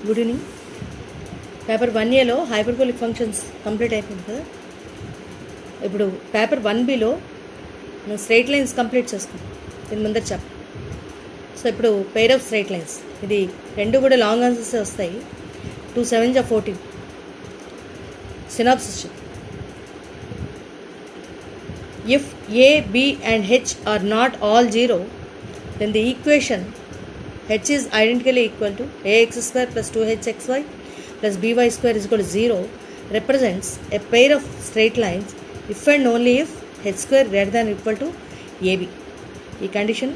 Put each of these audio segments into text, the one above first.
Good evening. Paper 1Aలో hyperbolic functions complete అయిపోయింది కదా. ఇప్పుడు పేపర్ 1Bలో స్ట్రైట్ లైన్స్ కంప్లీట్ చేసుకున్నాం. దీని ముందర చెప్ప. సో ఇప్పుడు పెయిర్ ఆఫ్ స్ట్రైట్ లైన్స్, ఇది రెండు కూడా లాంగ్ ఆన్సర్స్ వస్తాయి. 2 7 14. Synopsis. If A, B and H are not all 0, then the equation H is identically equal to ax square plus 2hxy plus by square is equal to 0 represents a pair of straight lines if and only if h square greater than or equal to ab. ఈ condition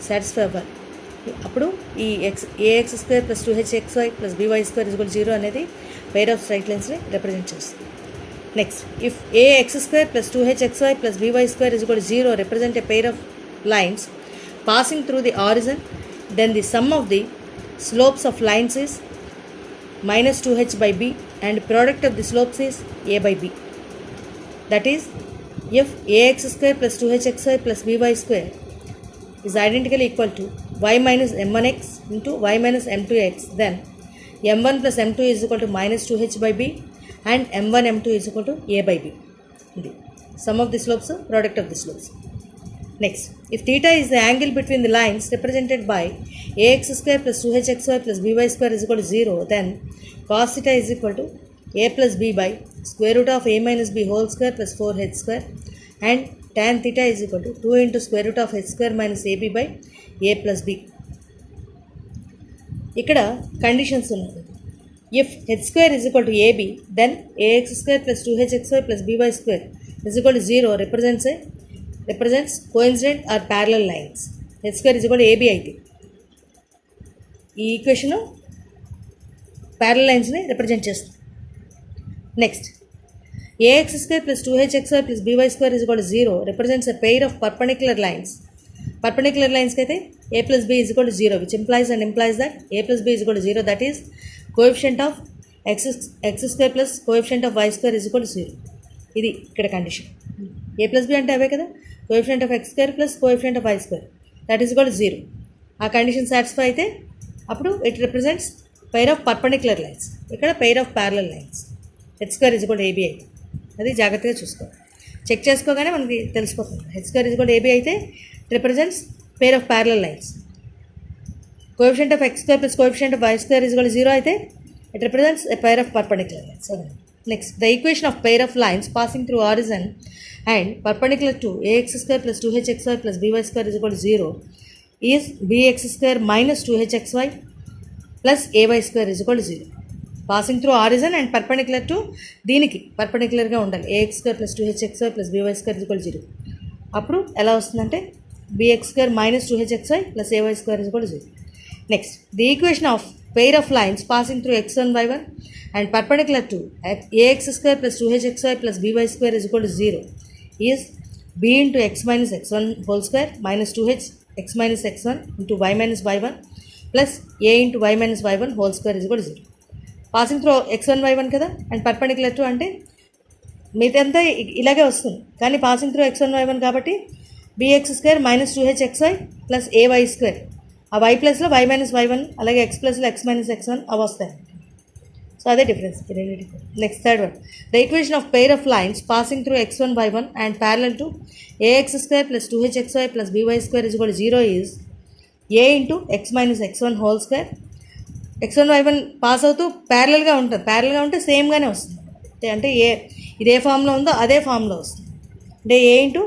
satisfy అవ్వాలి. అప్పుడు ఈ ax square plus 2hxy plus by square is equal to 0 అనేది pair of straight lines ని represent చేస్తుంది. Next, if ax square plus 2hxy plus by square is equal to 0 represent a pair of lines passing through the origin, then the sum of the slopes of lines is minus 2h by b and product of the slopes is a by b. That is, if ax square plus 2hxy plus by square is identically equal to y minus m1x into y minus m2x, then m1 plus m2 is equal to minus 2h by b and m1 m2 is equal to a by b. The sum of the slopes, product of the slopes. Next, if theta is the angle between the lines represented by ax square plus 2hxy plus by square is equal to 0, then cos theta is equal to a plus b by square root of a minus b whole square plus 4h square, and tan theta is equal to 2 into square root of h square minus ab by a plus b. ఇక్కడ conditions ఉన్నాయి. If h square is equal to ab, then ax square plus 2hxy plus by square is equal to 0 represents coincident or parallel lines. h square is equal to ab అయితే ఈ equation parallel లైన్స్ని represent చేస్తుంది. Next, ax square plus 2hxy plus by square is equal to 0 represents a pair of perpendicular lines. Perpendicular lines అయితే a plus b is equal to 0, which implies that a plus b is equal to 0, that is coefficient of x square plus coefficient of y square is equal to 0. ఇది ఇక్కడ condition. a plus b అంటే అవే కదా, coefficient of x square plus coefficient of y square, that is equal to 0. ఆ condition satisfy అయితే అప్పుడు it represents pair of perpendicular lines. ఇక్కడ pair of parallel lines. h square is equal to ab అయితే అది జాగ్రత్తగా చూసుకోవాలి. Check చేసుకోగానే మనకి తెలిసిపోతుంది. h square is equal to ab అయితే represents pair of parallel lines. coefficient of x square plus coefficient of y square is equal to 0 అయితే it represents a pair of perpendicular lines. So, next, the equation of pair of lines passing through origin and perpendicular to ax square plus 2hxy plus by square is equal to 0 is bx square minus 2hxy plus ay square is equal to 0. Passing through origin and perpendicular to దీనికి పర్పెండిక్యులర్గా ఉండాలి. ax square plus 2hxy plus by square is equal to 0. అప్పుడు ఎలా వస్తుందంటే bx square minus 2hxy plus ay square is equal to 0. Next, the equation of pair of lines passing through x1 y1 and perpendicular to ax square plus 2hxy plus by square is equal to 0 is b into x minus x1 whole square minus 2h x minus x1 into y minus y1 plus a into y minus y1 whole square is equal to 0. Passing through x1 y1 కదా, and perpendicular to అంటే మిగతా ఇలాగే వస్తుంది, కానీ passing through x1 y1 కాబట్టి bx square minus 2hxy plus ay square, ఆ y ప్లస్లో y minus y1, అలాగే x ప్లస్లో x మైనస్ x1 అవి వస్తాయి. సో అదే difference. Next, third one, the equation of pair of lines passing through x1 y1 and parallel to ax square plus 2hxy plus by square is equal to 0 is a into x minus x1 whole square. x1 y1 pass అవుతూ ప్యారలల్గా ఉంటుంది, ప్యారలల్గా ఉంటే సేమ్గానే వస్తుంది. అంటే ఇదే ఫామ్లో ఉందో అదే ఫామ్లో వస్తుంది. అంటే a ఇంటూ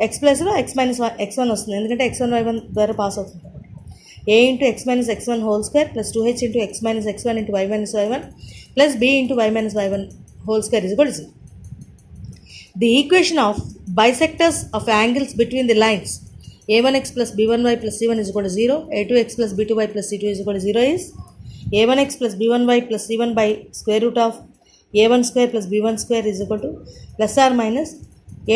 x ప్లస్లో x మైనస్ x1 వస్తుంది, ఎందుకంటే x1 y1 ద్వారా పాస్ అవుతుంది. a into x minus x1 whole square plus 2h into x minus x1 into y minus y1 plus b into y minus y1 whole square is equal to 0. The equation of bisectors of angles between the lines a1x plus b1y plus c1 is equal to 0, a2x plus b2y plus c2 is equal to 0 is a1x plus b1y plus c1 by square root of a1 square plus b1 square is equal to plus or minus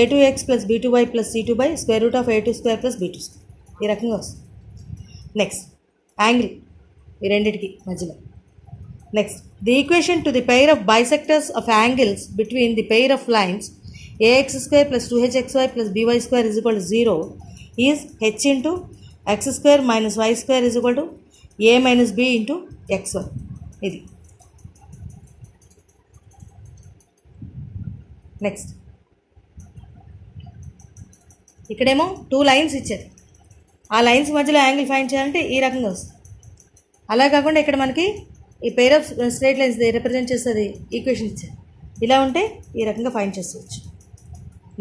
a2x plus b2y plus c2 by square root of a2 square plus b2 square. ఈ రకంగా వస్తుంది. Next, angle ఈ రెండింటికి మధ్యలో. Next, the equation to the pair of bisectors of angles between the pair of lines ax square plus 2hxy plus by square is equal to 0 is h into x square minus y square is equal to a minus b into x1. ఇది. Next ఇక్కడేమో 2 lines ఇచ్చారు. ఆ lines మధ్యలో angle find చేయాలంటే ఈ రకంగా వస్తుంది. అలా కాకుండా ఇక్కడ మనకి ఈ పేర్ ఆఫ్ స్ట్రైట్ లైన్స్ రిప్రజెంట్ చేస్తుంది ఈక్వేషన్ ఇచ్చారు. ఇలా ఉంటే ఈ రకంగా ఫైండ్ చేసుకోవచ్చు.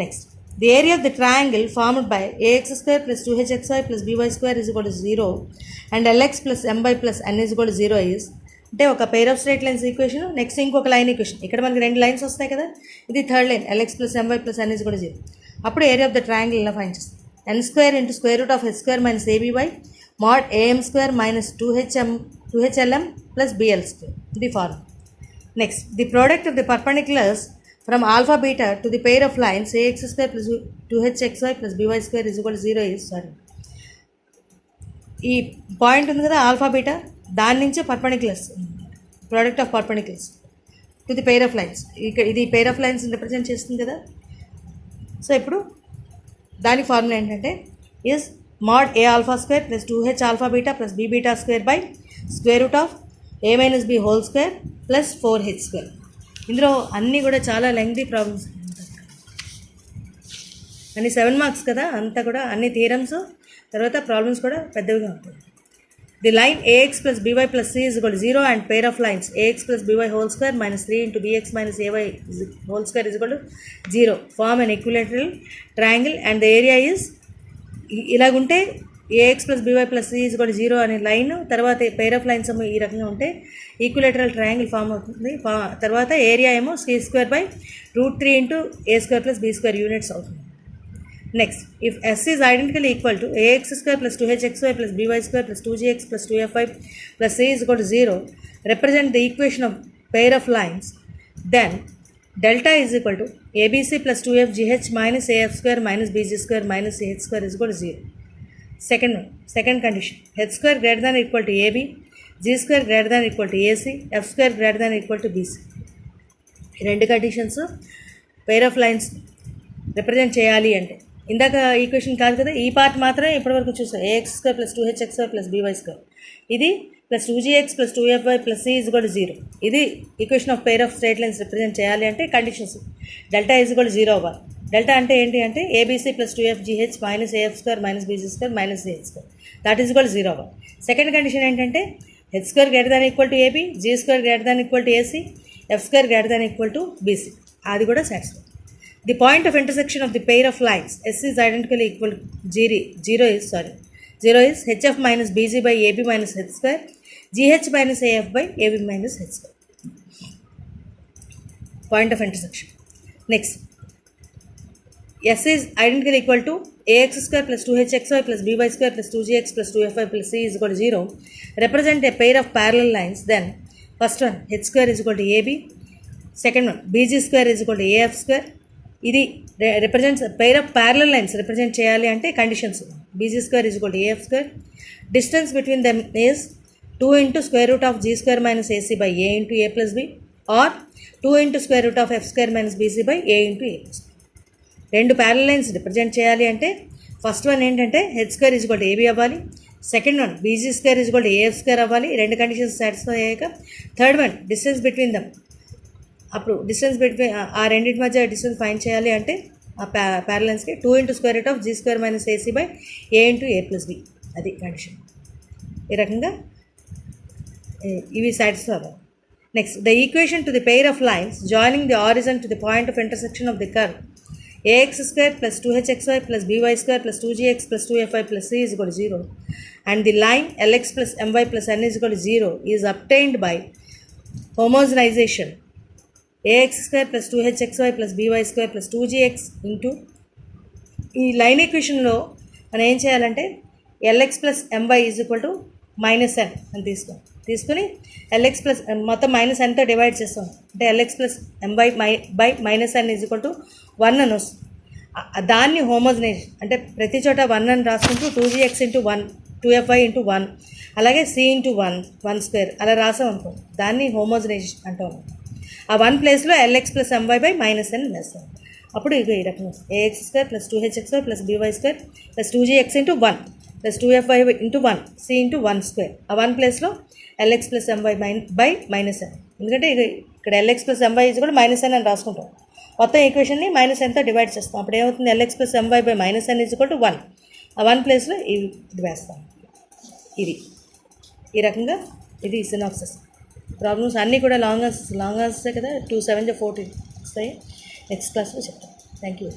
Next the area of the triangle formed by ax square plus 2hxy plus by square is equal to 0 and lx plus my plus n is equal to 0 is అంటే ఒక పేర్ of straight lines equation. Next ఇంకొక line equation. ఇక్కడ మనకి 2 lines వస్తాయి కదా, ఇది third line lx plus my plus n is equal to 0. అప్పుడు area of the triangle ఇలా ఫైండ్ చేస్తాం. n square into square root of h square minus aby mod am square minus 2hlm plus bl square. ఇది formula. Next the product of the perpendiculars from alpha beta to the pair of lines ax square plus 2hxy plus by square is equal to 0 is ఈ point ఉంది కదా alpha beta, దాని నుంచే perpendiculars, product of perpendiculars to the pair of lines. ఇక్కడ ఇది pair of lines represent చేస్తుంది కదా. So ఇప్పుడు దాని ఫార్ములా ఏంటంటే is mod a alpha square plus 2h alpha beta plus b beta square by square root of a minus b whole square plus 4h square. ఇందులో అన్నీ కూడా చాలా lengthy problems, అన్ని 7 మార్క్స్ కదా, అంతా కూడా అన్ని థియరమ్స్, తర్వాత ప్రాబ్లమ్స్ కూడా పెద్దవిగా ఉంటాయి. The line ax plus by plus c is equal to 0 and pair of lines ax plus by whole square minus 3 into bx minus ay whole square is equal to 0 form an equilateral triangle and the area is ఇలాగుంటే ax plus by plus c is equal to 0 అనే line, తర్వాత పేర్ of lines ఏమో ఈ రకంగా ఉంటే equilateral triangle form అవుతుంది. తర్వాత area ఏమో c square by √3 into a square plus b square units అవుతుంది. Next if s is identical equal to ax square plus 2hxy plus by square plus 2gx plus 2fy plus c is equal to 0 represent the equation of pair of lines, then delta is equal to abc plus 2fgh minus af square minus bg square minus ch square is equal to 0. Second condition, h square greater than or equal to ab, g square greater than or equal to ac, f square greater than or equal to bc. రెండు conditions pair of lines represent చేయాలి అంటే, ఇందాక equation కాదు కదా, ఈ part మాత్రమే ఇప్పటివరకు చూసాం. ax square plus 2hxy plus by square, ఇది plus 2gx plus 2fy plus c is equal to 0. ఇది equation of pair of straight lines represent చేయాలి అంటే conditions. Delta is equal to 0 అవ్వాలి. డెల్టా అంటే ఏంటి అంటే a b c plus 2fgh minus a f square minus b g square minus a h square, that is equal to 0 అవ్వాలి. Second condition ఏంటంటే h square greater than equal to AB, G square greater than equal to ac, f square greater than equal to bc, అది కూడా satisfy. The point of intersection of the pair of lines s is identical equal zero is hf minus bg by ab minus h square, gh minus af by ab minus h square. Point of intersection. Next, s is identical equal to ax square plus 2hxy plus by square plus 2gx plus 2fy plus c is equal to 0. Represent a pair of parallel lines. Then first one h square is equal to ab, second one bg square is equal to af square. ఇది represents pair of parallel lines represent చేయాలి అంటే conditions. Bg square is equal to af square, distance between them is 2 into square root of g square minus ac by a into a plus b, or 2 into square root of f square minus bc by a into a plus b. రెండు parallel lines represent చేయాలి అంటే first one ఏంటంటే h square is equal to AB అవ్వాలి, second one bg square is equal to af square అవ్వాలి. రెండు conditions satisfy అయ్యాక third one distance between them, అప్పుడు distance between ఆ రెండింటి మధ్య డిస్టెన్స్ ఫైండ్ చేయాలి అంటే ఆ ప్యారలెన్స్కి 2 into square root of g square minus ac by a into a plus b, అది కండిషన్. ఈ రకంగా ఇవి సాటిస్ఫై అవ్వాలి. Next the equation to the pair of lines joining the origin to the point of intersection of the curve ax square plus 2hxy plus by square plus 2gx plus 2fy plus c is equal to 0 and the line lx plus my plus n is equal to 0 is obtained by homogenization ax square plus 2hxy plus by square plus 2gx into ఈ line ఈక్వేషన్లో మనం ఏం చేయాలంటే lx plus my is equal to minus n అని తీసుకొని lx plus మొత్తం minus nతో divide చేస్తాం అంటే lx plus my by minus n is equal to 1 అని వస్తుంది. దాన్ని హోమోజనైజేషన్ అంటే ప్రతి చోట 1 అని రాసుకుంటూ 2gx ఇంటూ 1 2fy ఇంటూ 1 అలాగే c ఇంటూ 1 స్క్వేర్ అలా రాసాం అనుకో, దాన్ని హోమోజనైజేషన్ అంటాం. ఆ 1 ప్లేస్లో lx plus my by minus n వేస్తాం. అప్పుడు ఇక ఈ రకంగా ax square plus 2hxy plus by square plus 2gx into 1 plus 2fy into 1 c into 1 square. ఆ 1 ప్లేస్లో l x plus MY by minus n. ఎందుకంటే ఇక్కడ ఎల్ఎక్స్ ప్లస్ ఎంవై ఇది కూడా మైనస్ ఎన్ అని రాసుకుంటాం. మొత్తం ఈక్వేషన్ని మైనస్ ఎన్తో డివైడ్ చేస్తాం. అప్పుడు ఏమవుతుంది, lx plus MY by minus n is equal to 1. ఆ 1 ప్లేస్లో ఇది వేస్తాం. ఇది ఈ రకంగా ఇది సినాప్సిస్. ప్రాబ్లమ్స్ అన్నీ కూడా లాంగ్ ఆన్సర్సే కదా, 2 7 14 వస్తాయి. నెక్స్ట్ క్లాస్లో చెప్తాం. Thank you.